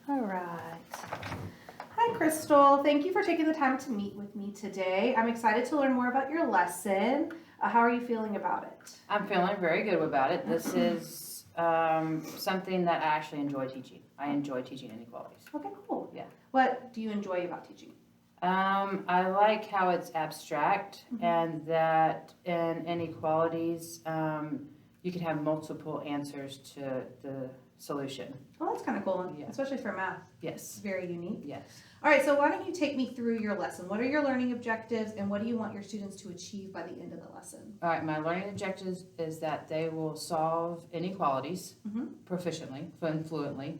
All right. Hi, Crystal. Thank you for taking the time to meet with me today. I'm excited to learn more about your lesson. How are you feeling about it? I'm feeling very good about it. This is something that I actually enjoy teaching. I enjoy teaching inequalities. Okay, cool. Yeah. What do you enjoy about teaching? I like how it's abstract and that in inequalities, you can have multiple answers to the solution. Well, that's kind of cool, Yeah. especially for math. Yes. It's very unique. Yes. All right, so why don't you take me through your lesson? What are your learning objectives and what do you want your students to achieve by the end of the lesson? All right, my learning objectives is that they will solve inequalities proficiently and fluently.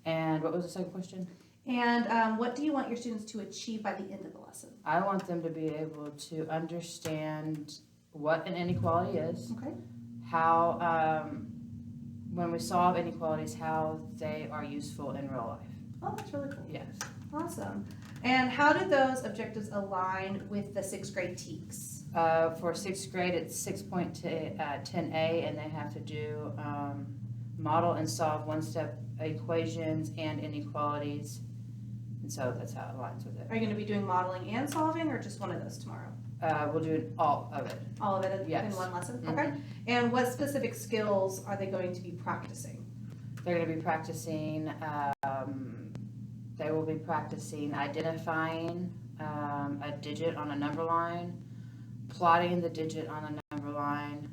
And what was the second question? And what do you want your students to achieve by the end of the lesson? I want them to be able to understand what an inequality is, Okay. how, when we solve inequalities, how they are useful in real life. Oh, that's really cool. Yes. Awesome. And how do those objectives align with the 6th grade TEKS? For 6th grade, it's 6.10A, and they have to do model and solve one-step equations and inequalities. And so that's how it aligns with it. Are you going to be doing modeling and solving, or just one of those tomorrow? We'll do all of it. All of it Yes. in one lesson? Mhm. Okay. And what specific skills are they going to be practicing? They're going to be practicing, they will be practicing identifying a digit on a number line, plotting the digit on a number line.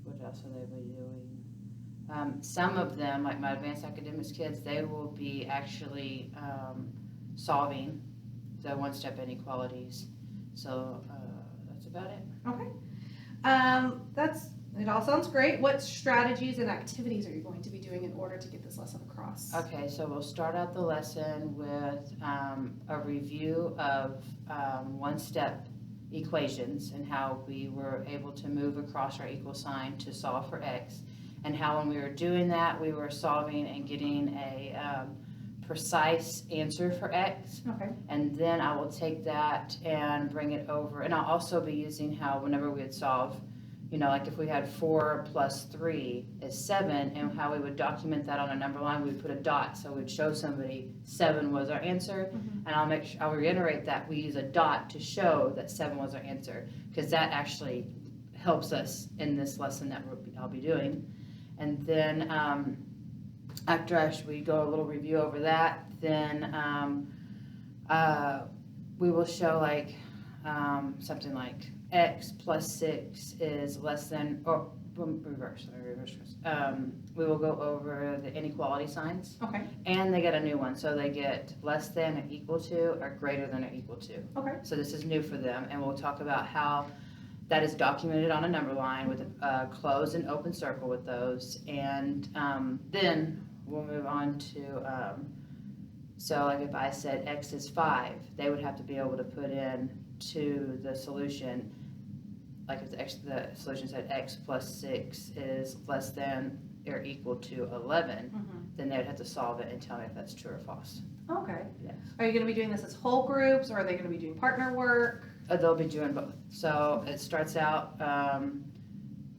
What else will they be doing? Some of them, like my advanced academics kids, they will be actually solving the one-step inequalities. So that's about it. Okay. It all sounds great. What strategies and activities are you going to be doing in order to get this lesson across? Okay, so we'll start out the lesson with a review of one-step equations and how we were able to move across our equal sign to solve for x, and how when we were doing that, we were solving and getting a precise answer for x. Okay. And then I will take that and bring it over, and I'll also be using how whenever we would solve, like if we had 4 plus 3 is 7, and how we would document that on a number line, we would put a dot, so we'd show somebody 7 was our answer, and I'll reiterate that we use a dot to show that 7 was our answer, because that actually helps us in this lesson that I'll be doing. And then after we go a little review over that, then we will show something like x plus 6 is less than, or reverse. We will go over the inequality signs. Okay. And they get a new one, so they get less than or equal to or greater than or equal to. Okay. So this is new for them, and we'll talk about how that is documented on a number line with a closed and open circle with those. And then we'll move on to, so like if I said x is 5, they would have to be able to put in to the solution, like if the solution said x plus 6 is less than or equal to 11, then they would have to solve it and tell me if that's true or false. Okay. Yes. Are you going to be doing this as whole groups, or are they going to be doing partner work? They'll be doing both. So it starts out,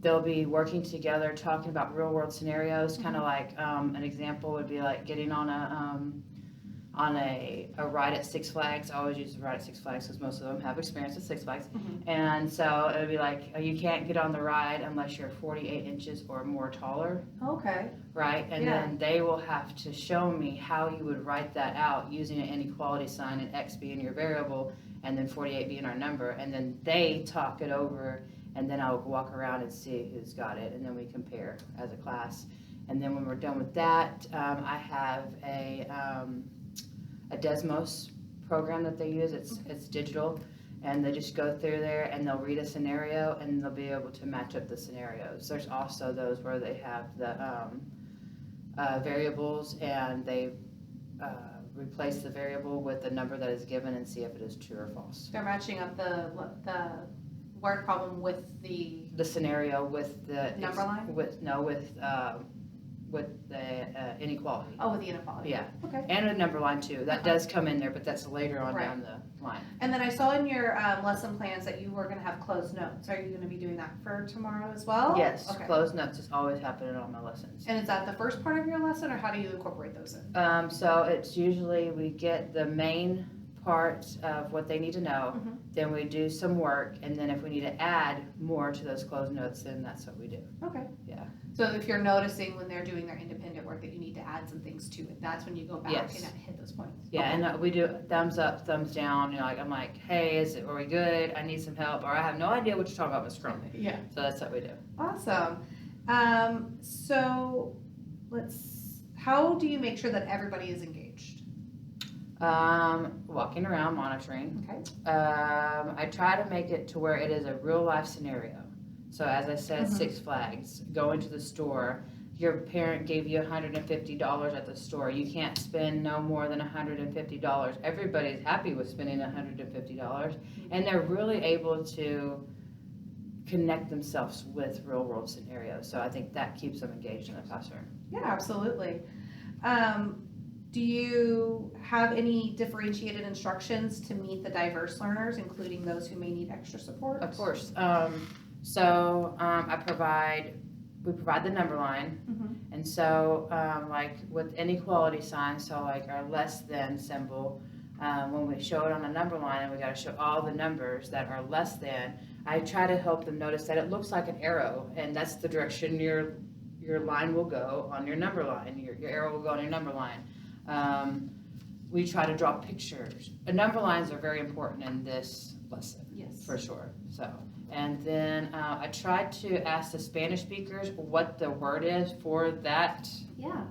they'll be working together, talking about real world scenarios, kind of like an example would be like getting on a ride at Six Flags. I always use the ride at Six Flags because most of them have experience at Six Flags. And so it would be like, you can't get on the ride unless you're 48 inches or more taller. Okay. Right? And then they will have to show me how you would write that out using an inequality sign and x being your variable and then 48 being our number. And then they talk it over, and then I'll walk around and see who's got it, and then we compare as a class. And then when we're done with that, I have a Desmos program that they use. It's digital, and they just go through there and they'll read a scenario and they'll be able to match up the scenarios. There's also those where they have the variables, and they replace the variable with the number that is given and see if it is true or false. They're matching up the word problem with the scenario with the number line? with with the inequality. Oh, with the inequality. Yeah. Okay. And a number line too. That does come in there, but that's later on Right. down the line. And then I saw in your lesson plans that you were going to have closed notes. Are you going to be doing that for tomorrow as well? Yes, Okay. closed notes is always happening on my lessons. And is that the first part of your lesson, or how do you incorporate those in? So it's usually we get the main parts of what they need to know, Mhm. then we do some work, and then if we need to add more to those closed notes, then that's what we do. Okay. Yeah. So if you're noticing when they're doing their independent work that you need to add some things to it, that's when you go back Yes. and hit those points. Yeah, Okay. and we do thumbs up, thumbs down. You know, like I'm like, hey, are we good? I need some help, or I have no idea what you're talking about, Miss Crumley. Yeah. So that's what we do. Awesome. So how do you make sure that everybody is engaged? Walking around, monitoring. Okay. I try to make it to where it is a real life scenario. So as I said, Mhm. Six Flags, going to the store. Your parent gave you $150 at the store. You can't spend no more than $150. Everybody's happy with spending $150, and they're really able to connect themselves with real world scenarios. So I think that keeps them engaged in the classroom. Yeah, absolutely. Do you have any differentiated instructions to meet the diverse learners, including those who may need extra support? Of course. We provide the number line. Mhm. And so, like with inequality signs, so like our less than symbol, when we show it on a number line and we got to show all the numbers that are less than, I try to help them notice that it looks like an arrow, and that's the direction your line will go on your number line. Your arrow will go on your number line. We try to draw pictures. Number lines are very important in this lesson. Yes. For sure. So, and then I tried to ask the Spanish speakers what the word is for that Yeah.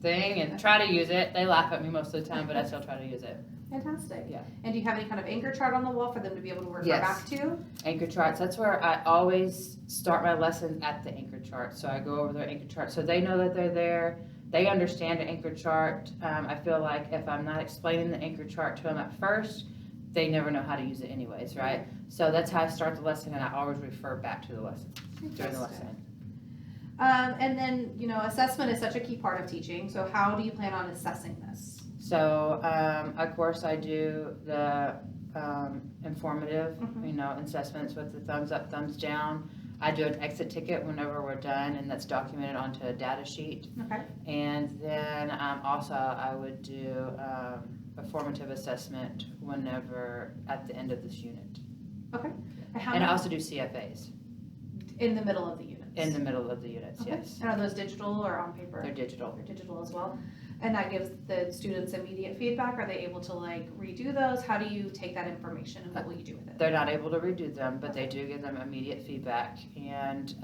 thing and try to use it. They laugh at me most of the time, but I still try to use it. Fantastic. Yeah. And do you have any kind of anchor chart on the wall for them to be able to refer Yes. back to? Anchor charts. That's where I always start my lessons at the anchor chart. So I go over their anchor chart so they know that they're there. They understand an anchor chart. I feel like if I'm not explaining the anchor chart to them at first, they never know how to use it anyways, right? So that's how I start the lesson, and I always refer back to the lesson during the lesson. And then, assessment is such a key part of teaching. So how do you plan on assessing this? So, of course, I do the informative, Mhm. assessments with the thumbs up, thumbs down. I do an exit ticket whenever we're done, and that's documented onto a data sheet. Okay. And then also I would do a formative assessment whenever at the end of this unit. Okay. And I also do CFAs In the middle of the units? in the middle of the units, Okay. yes. And are those digital or on paper? They're digital. They're digital as well. And that gives the students immediate feedback? Are they able to redo those? How do you take that information and what will you do with it? They're not able to redo them, but they do give them immediate feedback. And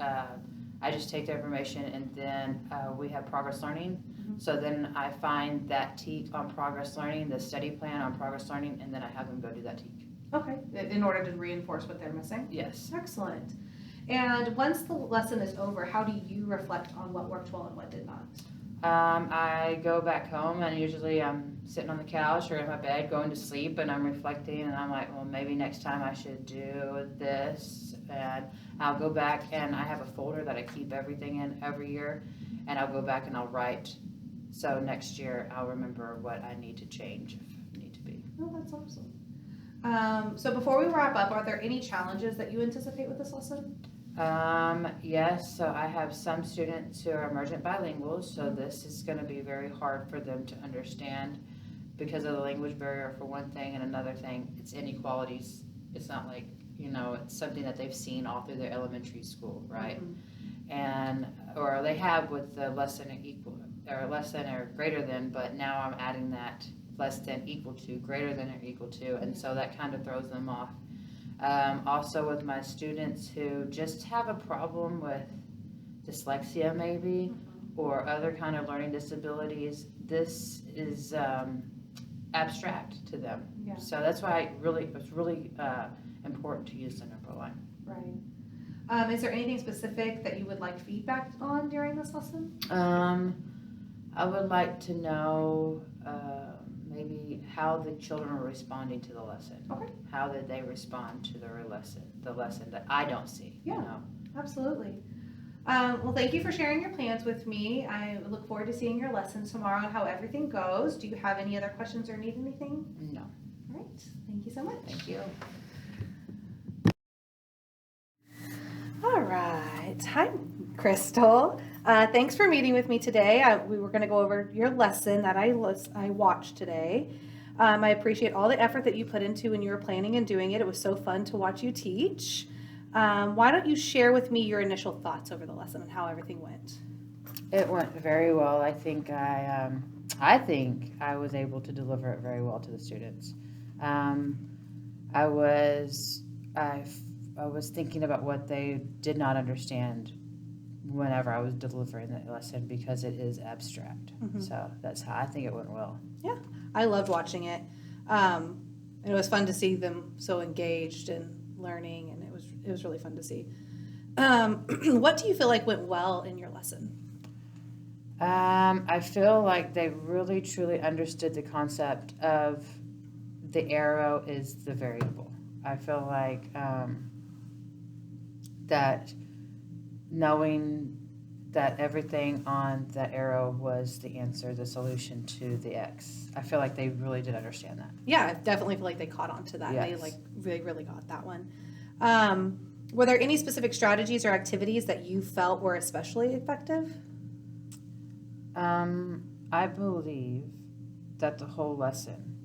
I just take the information, and then we have progress learning. Mhm. So then I find that TEK on progress learning, the study plan on progress learning, and then I have them go do that TEK. Okay, in order to reinforce what they're missing? Yes. Excellent. And once the lesson is over, how do you reflect on what worked well and what did not? I go back home, and usually I'm sitting on the couch or in my bed going to sleep, and I'm reflecting, and I'm like, well, maybe next time I should do this. And I'll go back, and I have a folder that I keep everything in every year, and I'll go back and I'll write. So next year I'll remember what I need to change if need to be. Oh, that's awesome. So before we wrap up, are there any challenges that you anticipate with this lesson? Yes, so I have some students who are emergent bilinguals, so this is going to be very hard for them to understand because of the language barrier for one thing, and another thing, it's inequalities. It's not like, it's something that they've seen all through their elementary school, right? Mhm. Or they have with the less than or equal, or less than or greater than, but now I'm adding that less than equal to, greater than or equal to, and so that kind of throws them off. Also with my students who just have a problem with dyslexia maybe, or other kind of learning disabilities, this is abstract to them. Yeah. So that's why it's really important to use the number line. Right. Is there anything specific that you would like feedback on during this lesson? I would like to know maybe how the children are responding to the lesson. Okay. How did they respond to the lesson that I don't see? Yeah. Absolutely. Well, thank you for sharing your plans with me. I look forward to seeing your lesson tomorrow and how everything goes. Do you have any other questions or need anything? No, All right. Thank you so much. thank you. All right. Hi, Crystal. Thanks for meeting with me today. We were going to go over your lesson that I watched today. I appreciate all the effort that you put into when you were planning and doing it. It was so fun to watch you teach. Why don't you share with me your initial thoughts over the lesson and how everything went? It went very well. I think I was able to deliver it very well to the students. I was thinking about what they did not understand whenever I was delivering the lesson because it is abstract. Mhm. So that's how I think it went well. I loved watching it. And it was fun to see them so engaged and learning, and it was really fun to see. What do you feel like went well in your lesson? I feel like they really truly understood the concept of the arrow is the variable. I feel like that knowing that everything on the arrow was the answer, the solution to the X. I feel like they really did understand that. Yeah, I definitely feel like they caught on to that. Yes. They really got that one. Were there any specific strategies or activities that you felt were especially effective? I believe that the whole lesson,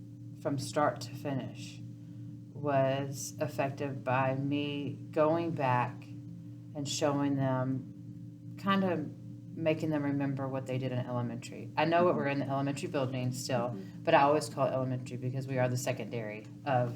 from start to finish, was effective by me going back and showing them, kind of making them remember what they did in elementary. I know we're in the elementary building still, but I always call it elementary because we are the secondary of,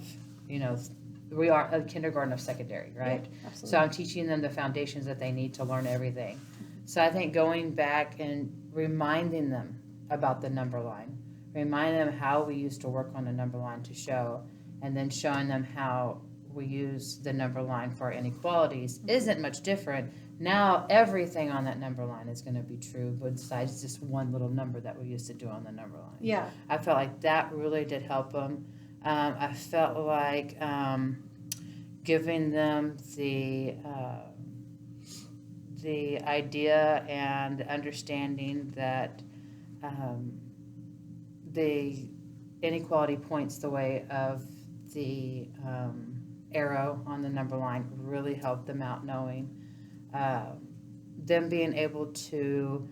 we are a kindergarten of secondary, right? Yeah, absolutely. So I'm teaching them the foundations that they need to learn everything. So I think going back and reminding them about the number line, reminding them how we used to work on the number line to show, and then showing them how we use the number line for our inequalities isn't much different. Now everything on that number line is going to be true besides just one little number that we used to do on the number line. Yeah. I felt like that really did help them. I felt like giving them the idea and understanding that the inequality points the way of the arrow on the number line really helped them out, knowing them being able to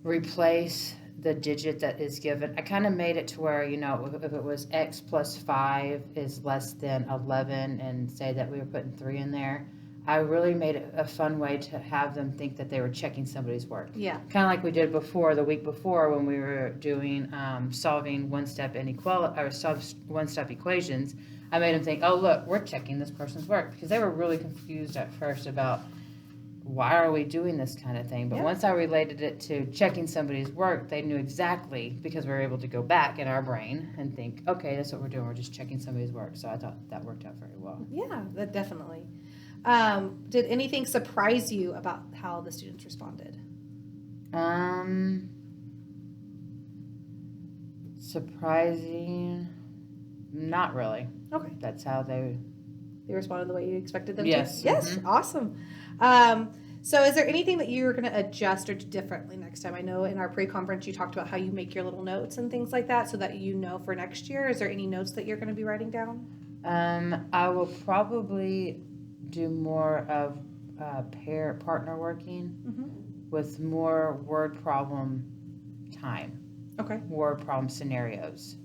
replace the digit that is given. I kind of made it to where, if it was x plus 5 is less than 11 and say that we were putting 3 in there, I really made it a fun way to have them think that they were checking somebody's work. Yeah. Kind of like we did the week before when we were doing solving one-step equations. I made them think, oh, look, we're checking this person's work, because they were really confused at first about why are we doing this kind of thing. But once I related it to checking somebody's work, they knew exactly, because we were able to go back in our brain and think, okay, that's what we're doing. We're just checking somebody's work. So I thought that worked out very well. Yeah, that definitely. Did anything surprise you about how the students responded? Surprising? Not really. Okay. That's how they responded the way you expected them Yes. to? Yes. Mhm. Awesome. So is there anything that you're going to adjust or do differently next time? I know in our pre-conference you talked about how you make your little notes and things like that so that you know for next year. Is there any notes that you're going to be writing down? I will probably do more of partner working with more word problem time. Okay. Word problem scenarios,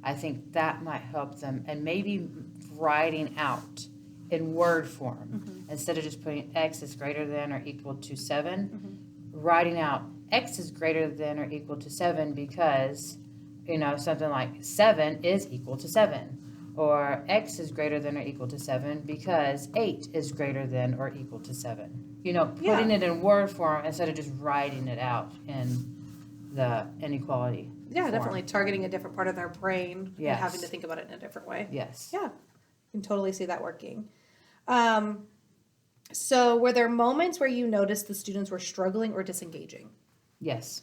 I think that might help them, and maybe writing out in word form instead of just putting x is greater than or equal to 7, writing out x is greater than or equal to 7 because, something like 7 is equal to 7, or x is greater than or equal to 7 because 8 is greater than or equal to 7. Putting it in word form instead of just writing it out in the inequality. Yeah, form. definitely targeting a different part of their brain Yes. and having to think about it in a different way. Yes. Yeah, I can totally see that working. So were there moments where you noticed the students were struggling or disengaging? Yes.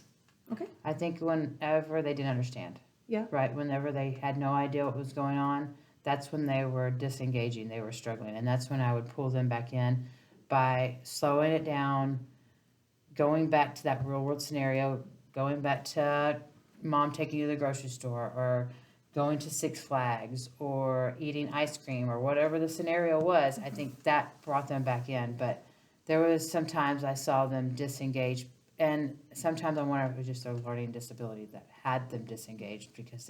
Okay. I think whenever they didn't understand. Yeah. Right. Whenever they had no idea what was going on, that's when they were disengaging. They were struggling, and that's when I would pull them back in. by slowing it down, going back to that real world scenario, going back to mom taking you to the grocery store, or going to Six Flags, or eating ice cream, or whatever the scenario was. I think that brought them back in. But there was sometimes I saw them disengage, and sometimes I wonder if it was just their learning disability that had them disengaged, because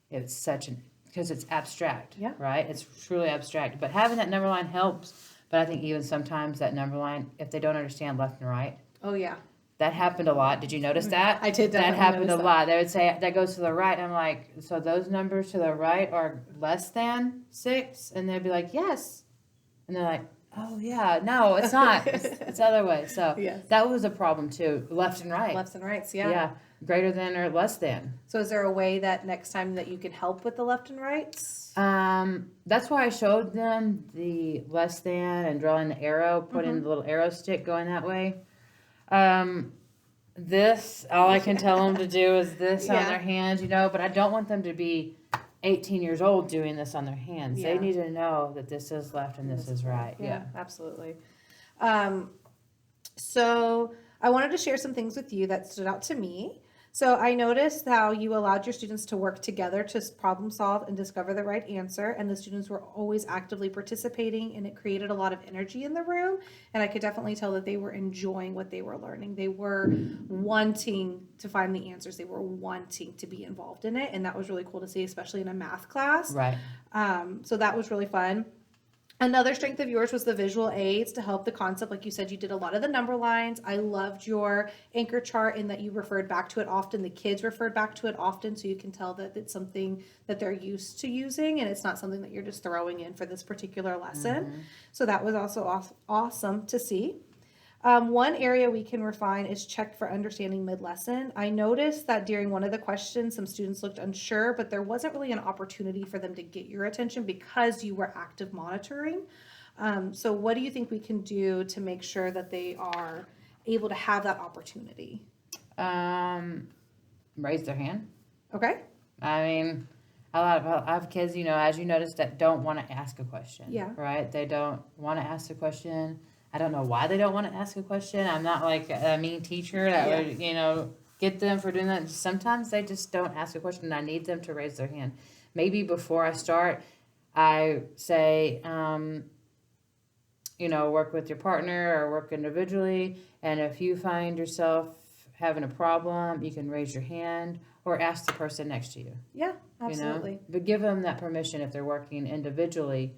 it's such an, because it's abstract, Yeah. right? It's truly abstract. But having that number line helps. But I think even sometimes that number line, if they don't understand left and right, Oh, yeah. that happened a lot. Did you notice that? I did That definitely happened a notice that. lot. They would say that goes to the right. I'm like, so those numbers to the right are less than 6, and they'd be like, yes, and they're like, oh yeah, no, it's not. It's the other way. So Yes. that was a problem too. Left and right. Lefts and rights, yeah. Yeah, greater than or less than. So is there a way that next time that you can help with the left and rights? That's why I showed them the less than and drawing the arrow, putting the little arrow stick going that way. This, all I can tell them to do is this on Yeah. their hands, but I don't want them to be 18 years old doing this on their hands. Yeah. They need to know that this is left and this is right. Yeah. Absolutely. So I wanted to share some things with you that stood out to me. So I noticed how you allowed your students to work together to problem solve and discover the right answer, and the students were always actively participating, and it created a lot of energy in the room, and I could definitely tell that they were enjoying what they were learning. They were wanting to find the answers. They were wanting to be involved in it, and that was really cool to see, especially in a math class. Right. So that was really fun. Another strength of yours was the visual aids to help the concept. Like you said, you did a lot of the number lines. I loved your anchor chart in that you referred back to it often. The kids referred back to it often, so you can tell that it's something that they're used to using, and it's not something that you're just throwing in for this particular lesson. So that was also awesome to see. One area we can refine is check for understanding mid-lesson. I noticed that during one of the questions, some students looked unsure, but there wasn't really an opportunity for them to get your attention because you were active monitoring. So what do you think we can do to make sure that they are able to have that opportunity? Raise their hand. Okay. I mean, I have kids, as you noticed, that don't want to ask a question. Yeah. Right? They don't want to ask a question. I don't know why they don't want to ask a question. I'm not like a mean teacher that would, get them for doing that. Sometimes they just don't ask a question, and I need them to raise their hand. Maybe before I start, I say, work with your partner or work individually. And if you find yourself having a problem, you can raise your hand or ask the person next to you. Yeah, absolutely. But give them that permission if they're working individually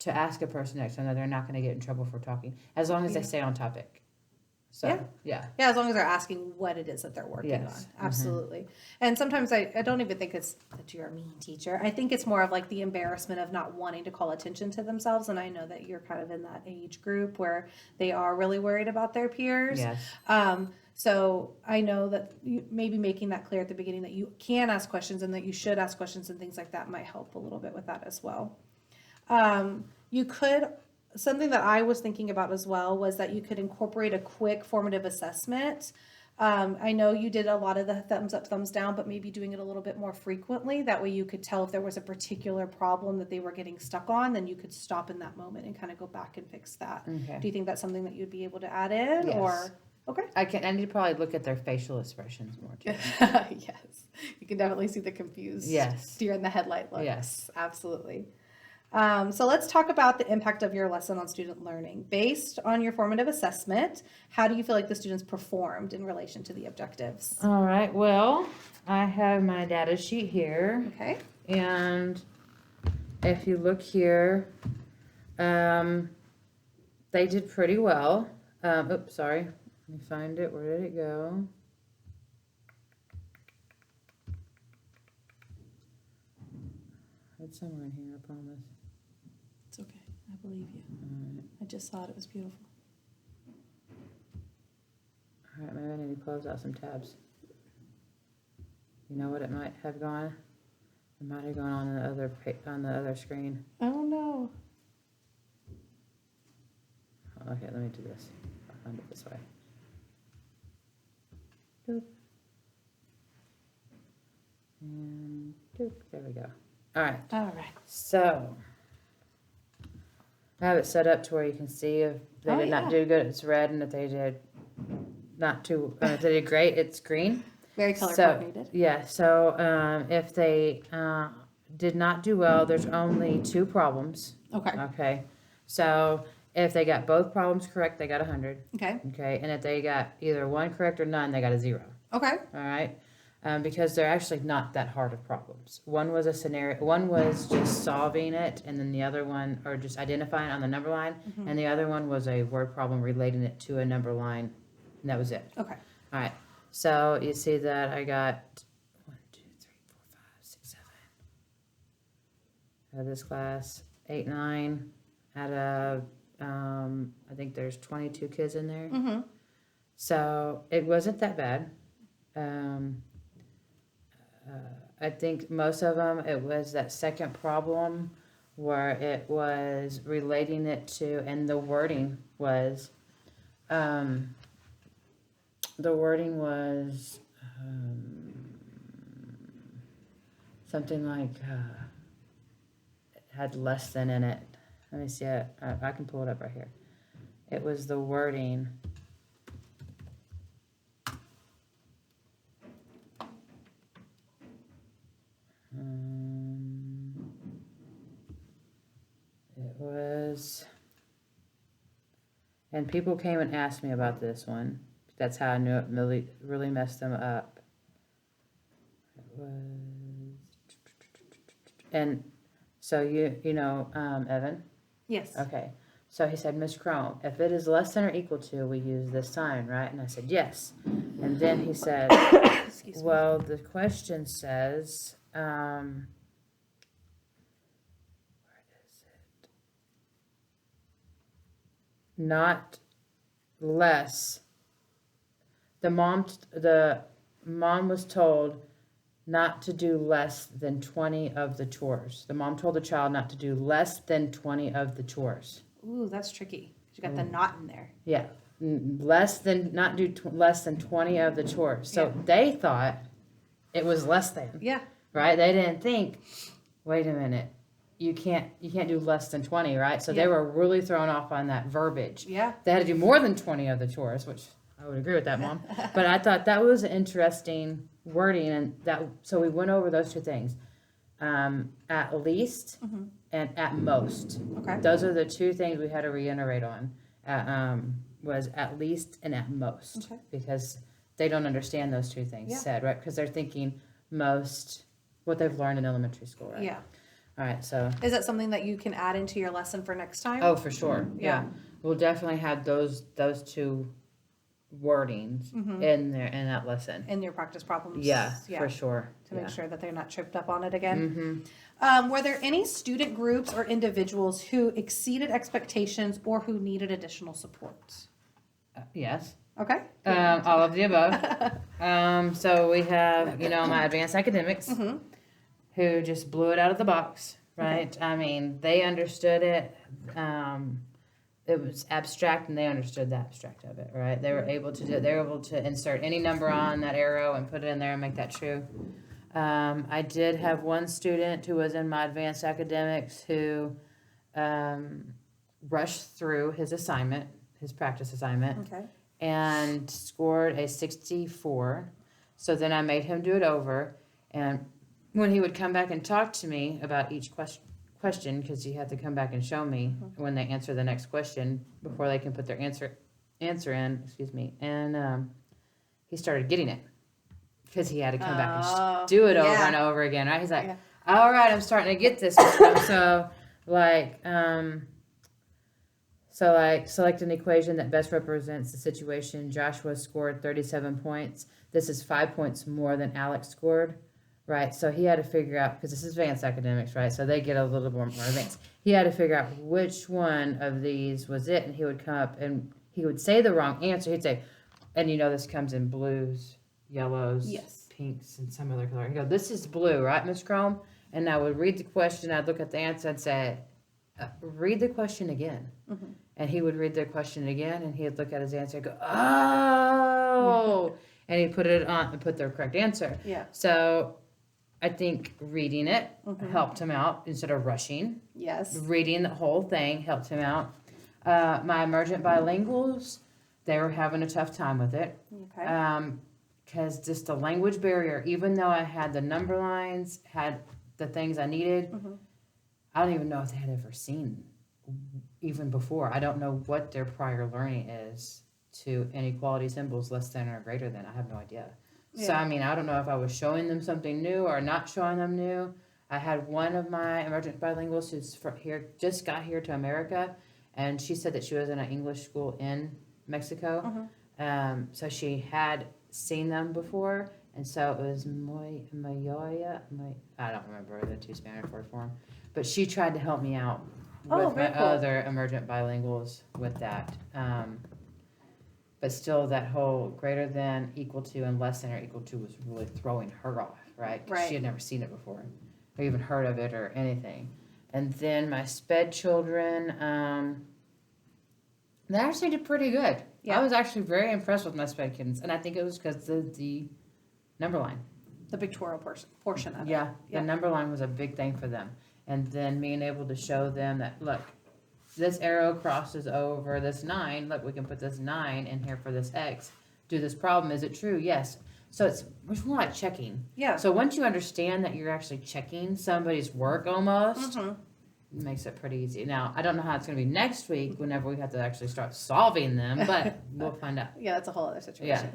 to ask a person next to them that they're not going to get in trouble for talking, as long as they stay on topic. So, yeah, as long as they're asking what it is that they're working on. Absolutely. And sometimes I don't even think it's that you're a mean teacher. I think it's more of like the embarrassment of not wanting to call attention to themselves. And I know that you're kind of in that age group where they are really worried about their peers. Yes. So I know that maybe making that clear at the beginning that you can ask questions and that you should ask questions and things like that might help a little bit with that as well. Something that I was thinking about as well was that you could incorporate a quick formative assessment. I know you did a lot of the thumbs up, thumbs down, but maybe doing it a little bit more frequently. That way you could tell if there was a particular problem that they were getting stuck on, then you could stop in that moment and kind of go back and fix that. Okay. Do you think that's something that you'd be able to add in? Yes. Or okay. I need to probably look at their facial expressions more too. Yes. You can definitely see the confused deer in the headlight looks. Yes. Absolutely. So let's talk about the impact of your lesson on student learning. Based on your formative assessment, how do you feel like the students performed in relation to the objectives? All right. Well, I have my data sheet here. Okay. And if you look here, they did pretty well. Oops, sorry. Let me find it. Where did it go? It's somewhere in here, I promise. It's okay. I believe you. I just saw it. It was beautiful. All right, maybe I need to close out some tabs. You know what it might have gone? It might have gone on the other screen. Oh no. Okay, let me do this. I'll find it this way. Boop. And doop. There we go. All right. All right. So I have it set up to where you can see if they Oh, did not yeah. do good, it's red, and if they did not too, if they did great, it's green. Very color So, coordinated. yeah, so, if they, did not do well, there's only 2 problems, Okay. okay? So, if they got both problems correct, they got 100, Okay. okay? And if they got either 1 correct or none, they got a 0, Okay. all right? Because they're actually not that hard of problems. One was a scenario, one was just solving it, and then the other one, or just identifying on the number line, Mhm. and the other one was a word problem relating it to a number line, and that was it. Okay. All right, so you see that I got 1, 2, 3, 4, 5, 6, 7 out of this class, 8, 9 out of, I think there's 22 kids in there. Mm-hmm. So it wasn't that bad. I think most of them, it was that second problem where it was relating it to, and the wording was, um, something like, it had less than in it. Let me see it. I can pull it up right here. It was the wording. It was, and people came and asked me about this one. That's how I knew it really messed them up. It was, and so you know, Evan? Yes. Okay. So he said, Miss Chrome, if it is less than or equal to, we use this sign, right? And I said, yes. And then he said, Excuse me. well, the question says, where is it? Not less. The mom was told not to do less than 20 of the chores. The mom told the child not to do less than 20 of the chores. Ooh, that's tricky. You got the knot in there. Yeah, less than, not do less than 20 of the chores. So Yeah. they thought it was less than, Yeah. right? They didn't think, wait a minute, you can't do less than 20, right? So Yeah. they were really thrown off on that verbiage. Yeah. They had to do more than 20 of the chores, which I would agree with that, Mom. But I thought that was an interesting wording, and so we went over those 2 things. At least Mhm. and at most. Okay. Those are the 2 things we had to reiterate on. Was at least and at most. Okay. Because they don't understand those 2 things Yeah. said, right? Because they're thinking most, what they've learned in elementary school, right? Yeah. All right, so. Is that something that you can add into your lesson for next time? Oh, for sure. Yeah. We'll definitely have those 2 wordings Mhm. in there in that lesson. In your practice problems? Yeah, for sure. To make sure that they're not tripped up on it again. Mm-hmm. Were there any student groups or individuals who exceeded expectations or who needed additional support? Yes. Okay. All of the above. So we have, my advanced academics Mm-hmm. who just blew it out of the box, right? I mean, they understood it. It was abstract, and they understood the abstract of it, right? They were able to insert any number on that arrow and put it in there and make that true. I did have one student who was in my advanced academics who rushed through his practice assignment, Okay. and scored a 64. So then I made him do it over, and when he would come back and talk to me about each question, because he had to come back and show me when they answer the next question before they can put their answer in, and he started getting it because he had to come back and do it over and over again, right? He's like, all right, I'm starting to get this. So select an equation that best represents the situation. Joshua scored 37 points. This is 5 points more than Alex scored, right? So he had to figure out, because this is advanced academics, right? So they get a little bit more advanced. He had to figure out which one of these was it, and he would come up and he would say the wrong answer. He'd say, and this comes in blues, yellows, Yes. pinks, and some other color. He'd go, this is blue, right, Miss Chrome? And I would read the question, I'd look at the answer and say, read the question again. Mm-hmm. And he would read the question again, and he'd look at his answer and go, oh! And he'd put it on and put the correct answer. Yeah. So I think reading it Mhm. helped him out instead of rushing. Yes. Reading the whole thing helped him out. My emergent bilinguals, they were having a tough time with it. Okay. Because just the language barrier, even though I had the number lines, had the things I needed, Mhm. I don't even know if they had ever seen even before. I don't know what their prior learning is to inequality symbols less than or greater than. I have no idea. So, Yeah. I mean, I don't know if I was showing them something new or not showing them new. I had one of my emergent bilinguals who's from here, just got here to America, and she said that she was in an English school in Mexico. So she had seen them before, and so it was Mayoya. I don't remember the two Spanish word for them, but she tried to help me out Oh, with my very cool. other emergent bilinguals with that. But still, that whole greater than, equal to, and less than or equal to was really throwing her off, right? 'Cause she had never seen it before, or even heard of it or anything. And then my sped children, they actually did pretty good. Yeah. I was actually very impressed with my sped kids, and I think it was because the number line. The pictorial portion of it. Yeah, the number line was a big thing for them. And then being able to show them that, look, this arrow crosses over this 9. Look, we can put this 9 in here for this X. Do this problem. Is it true? Yes. So it's more like checking. Yeah. So once you understand that you're actually checking somebody's work almost, Mhm. it makes it pretty easy. Now, I don't know how it's going to be next week whenever we have to actually start solving them, but we'll find out. Yeah, that's a whole other situation.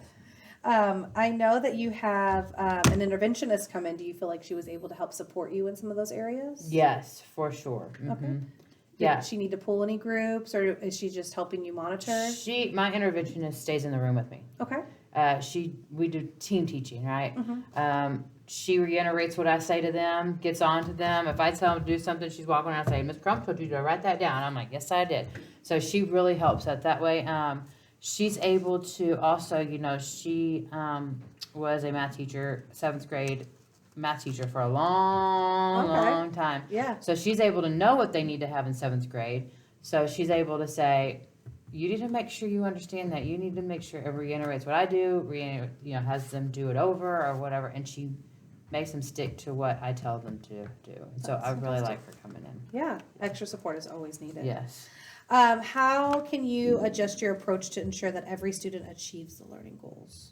I know that you have an interventionist come in. Do you feel like she was able to help support you in some of those areas? Yes, for sure. Okay. Yeah. Did she need to pull any groups, or is she just helping you monitor? My interventionist stays in the room with me. Okay. We do team teaching, right? Mhm. She reiterates what I say to them, gets on to them. If I tell them to do something, she's walking around saying, Ms. Crump told you to write that down. I'm like, yes, I did. So she really helps out that way. She's able to also, she was a math teacher, 7th grade math teacher for a long time. Yeah. So she's able to know what they need to have in 7th grade. So she's able to say, you need to make sure you understand that. You need to make sure it reiterates what I do, has them do it over or whatever. And she makes them stick to what I tell them to do. And so That's I really fantastic. like her coming in. Yeah. Extra support is always needed. Yes. How can you adjust your approach to ensure that every student achieves the learning goals?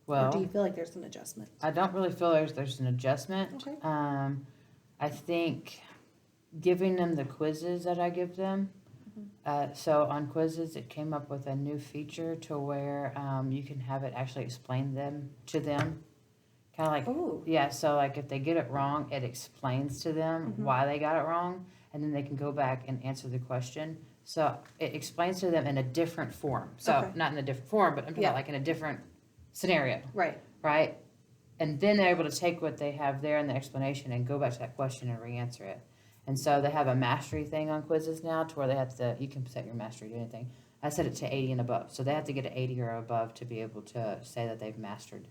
Or do you Well, feel like there's an adjustment? I don't really feel there's an adjustment. Okay. I think giving them the quizzes that I give them. So on quizzes, it came up with a new feature to where you can have it actually explain them to them. Kind of like, Ooh. yeah, so like if they get it wrong, it explains to them why they got it wrong, and then they can go back and answer the question. So it explains to them in a different form. So Okay. not in a different form, but I'm talking about like in a different scenario, Right. right? And then they're able to take what they have there in the explanation and go back to that question and re-answer it. And so they have a mastery thing on quizzes now to where they have to, you can set your mastery to anything. I set it to 80 and above. So they have to get an 80 or above to be able to say that they've mastered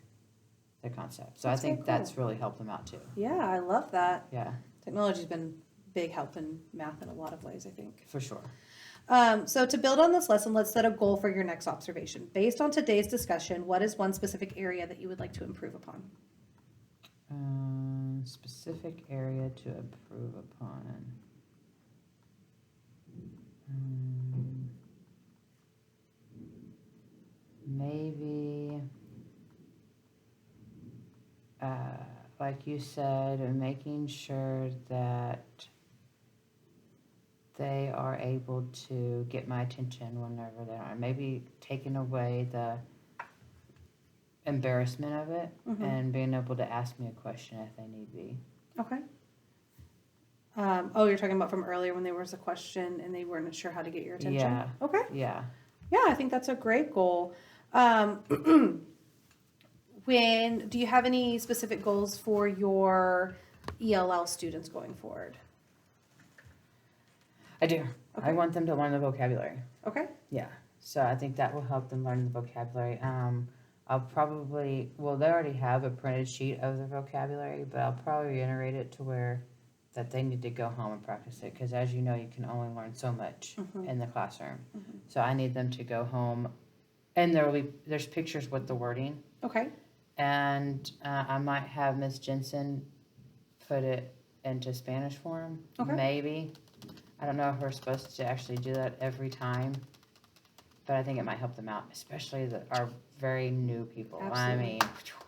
the concept. So That's I think very cool. that's really helped them out too. Yeah, I love that. Yeah, Technology's been big help in math in a lot of ways, I think. for sure. So to build on this lesson, let's set a goal for your next observation. Based on today's discussion, what is one specific area that you would like to improve upon? Specific area to improve upon. Maybe, like you said, making sure that they are able to get my attention whenever they are. Maybe taking away the embarrassment of it and being able to ask me a question if they need be. Okay. You're talking about from earlier when there was a question and they weren't sure how to get your attention? Yeah. Okay. Yeah. Yeah, I think that's a great goal. Do you have any specific goals for your ELL students going forward? I do. Okay. I want them to learn the vocabulary. Okay. Yeah. So I think that will help them learn the vocabulary. I'll probably, they already have a printed sheet of the vocabulary, but I'll probably reiterate it to where that they need to go home and practice it. Because as you know, you can only learn so much in the classroom. So I need them to go home, and there's pictures with the wording. Okay. And I might have Miss Jensen put it into Spanish form, Okay. maybe. I don't know if we're supposed to actually do that every time, but I think it might help them out, especially our very new people. Absolutely. I mean,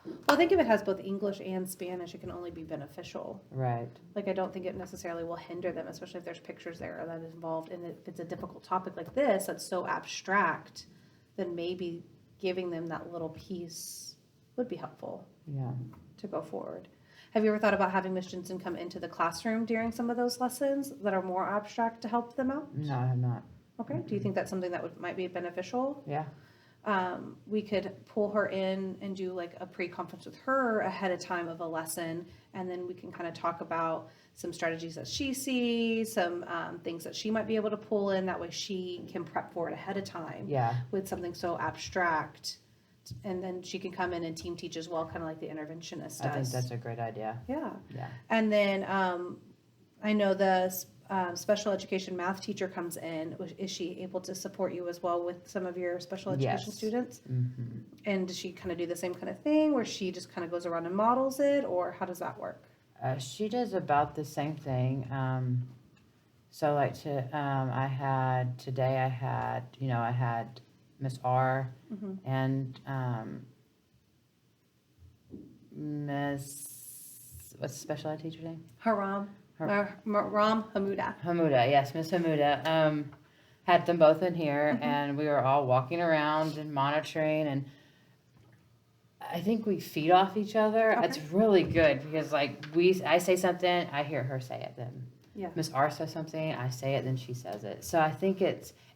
Well, I think if it has both English and Spanish, it can only be beneficial. right. Like, I don't think it necessarily will hinder them, especially if there's pictures there that is involved. And if it's a difficult topic like this, that's so abstract, then maybe giving them that little piece would be helpful Yeah. to go forward. Have you ever thought about having Miss Jensen come into the classroom during some of those lessons that are more abstract to help them out? No, I have not. Okay, do you think that's something that might be beneficial? Yeah. We could pull her in and do like a pre-conference with her ahead of time of a lesson, and then we can kind of talk about some strategies that she sees, some things that she might be able to pull in. That way she can prep for it ahead of time Yeah. with something so abstract. And then she can come in and team teach as well, kind of like the interventionist does. I think that's a great idea. Yeah. Yeah. And then I know the special education math teacher comes in. Is she able to support you as well with some of your special education Yes. students? Mm-hmm. And does she kind of do the same kind of thing where she just kind of goes around and models it, or how does that work? She does about the same thing. So like I had Miss R Mm-hmm. and Miss, what's the special ed teacher's name? Ram Hamuda. Hamuda, yes, Miss Hamuda. Had them both in here, Mhm. and we were all walking around and monitoring, and I think we feed off each other. Okay. It's really good because I say something, I hear her say it. Then Yeah. Miss R says something, I say it, then she says it. So I think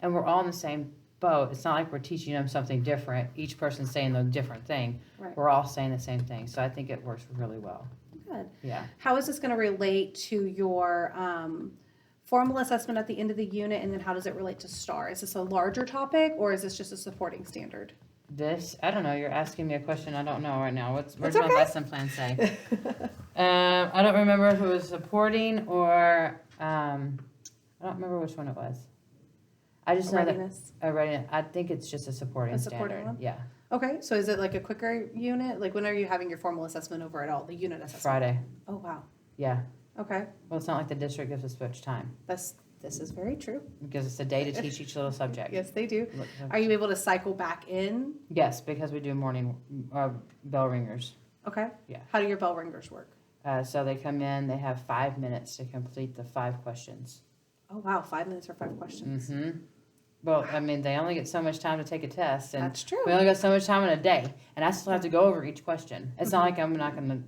and we're all in the same boat. It's not like we're teaching them something different. Each person's saying the different thing. Right. We're all saying the same thing. So I think it works really well. Good. Yeah. How is this going to relate to your formal assessment at the end of the unit, and then how does it relate to STAR? Is this a larger topic, or is this just a supporting standard? I don't know. You're asking me a question I don't know right now. Where's That's my okay. lesson plan say? I don't remember if it was supporting or I don't remember which one it was. I just know Readiness. that I think it's just a supporting supporting standard. one? Yeah, Okay, so is it like a quicker unit? Like, when are you having your formal assessment over at all? The unit assessment? Friday. Oh, wow. Yeah. Okay, Well, it's not like the district gives us much time. this is very true. It gives us a day to teach each little subject. Yes, they do. Look, Are you able to cycle back in? Yes, because we do morning bell ringers. Okay. Yeah. How do your bell ringers work? So they come in. They have 5 minutes to complete the 5 questions. Oh, wow, 5 minutes for 5 questions. Mm-hmm. Well, I mean, they only get so much time to take a test, and That's true. we only got so much time in a day, and I still have to go over each question. It's not like I'm not going to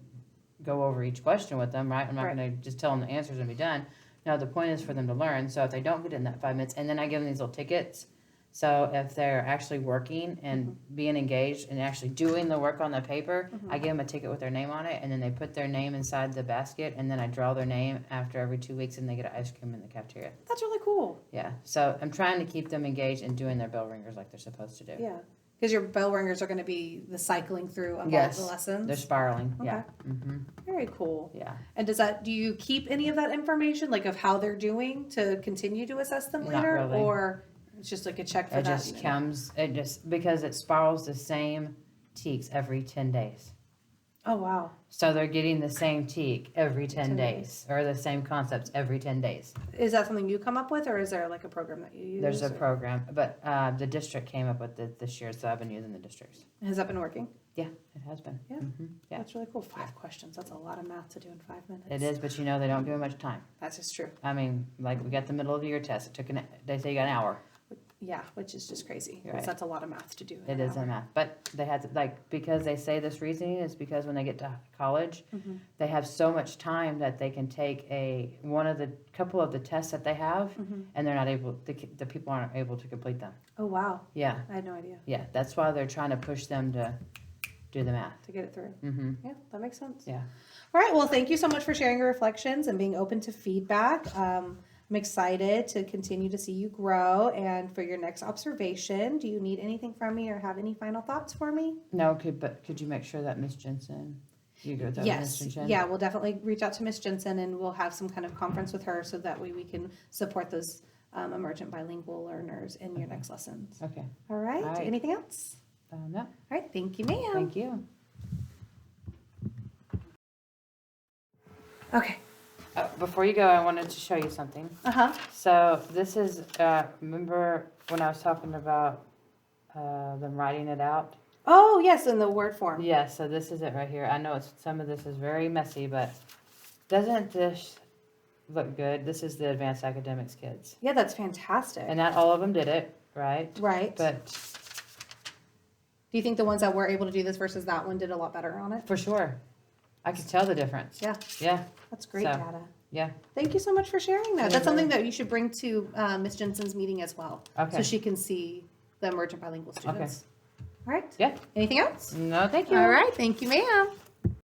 go over each question with them, right? I'm not Right. going to just tell them the answers and be done. No, the point is for them to learn. So if they don't get in that 5 minutes, and then I give them these little tickets. So if they're actually working and being engaged and actually doing the work on the paper, Mhm. I give them a ticket with their name on it, and then they put their name inside the basket, and then I draw their name after every 2 weeks, and they get an ice cream in the cafeteria. That's really cool. Yeah, so I'm trying to keep them engaged and doing their bell ringers like they're supposed to do. Yeah. Because your bell ringers are going to be the cycling through of Yes, all the lessons. They're spiraling, yeah. Okay. Mm-hmm. Very cool. Yeah. And do you keep any of that information, like of how they're doing to continue to assess them Not later? really. Or it's just like a check for It that? just comes, because it spirals the same teaks every 10 days. Oh, wow. So they're getting the same teak every 10 10 days, or the same concepts every 10 days. Is that something you come up with, or is there like a program that you use? There's a or- program, but the district came up with it this year, so I've been using the district's. Has that been working? Yeah, it has been. Yeah. Mm-hmm. Yeah. That's really cool. 5 questions. That's a lot of math to do in 5 minutes. It is, but they don't give it much time. That's just true. I mean, like we got the middle of the year test. It took they say you got an hour. Yeah, which is just crazy. Right. That's a lot of math to do. It is in math, but they had to, because they say this reasoning is because when they get to college, Mm-hmm. they have so much time that they can take couple of the tests that they have, Mm-hmm. and they're not able. The people aren't able to complete them. Oh, wow. Yeah, I had no idea yeah. That's why they're trying to push them to do the math. to get it through. Mm-hmm. Yeah, that makes sense. Yeah. All right. Well, thank you so much for sharing your reflections and being open to feedback. I'm excited to continue to see you grow and for your next observation. Do you need anything from me or have any final thoughts for me? No, could you make sure that Miss Jensen, you go with that with Miss Yes. Jensen? Yeah, we'll definitely reach out to Miss Jensen and we'll have some kind of conference with her so that way we can support those emergent bilingual learners in your next lessons. Okay. All right. All right. Anything else? No. All right. Thank you, ma'am. Thank you. Okay. Before you go, I wanted to show you something. Uh-huh. So this is, remember when I was talking about them writing it out? Oh, yes, in the Word form. Yeah, so this is it right here. I know some of this is very messy, but doesn't this look good? This is the advanced academics kids. Yeah, that's fantastic. And not all of them did it, right? Right. But Do you think the ones that were able to do this versus that one did a lot better on it? for sure, I could tell the difference. Yeah. Yeah, That's great So, data. yeah. Thank you so much for sharing that. Yeah, That's something very- that you should bring to Ms. Jensen's meeting as well. Okay. So she can see the emergent bilingual students. All right. Yeah. Anything else? No, thank you. All right. Thank you, ma'am.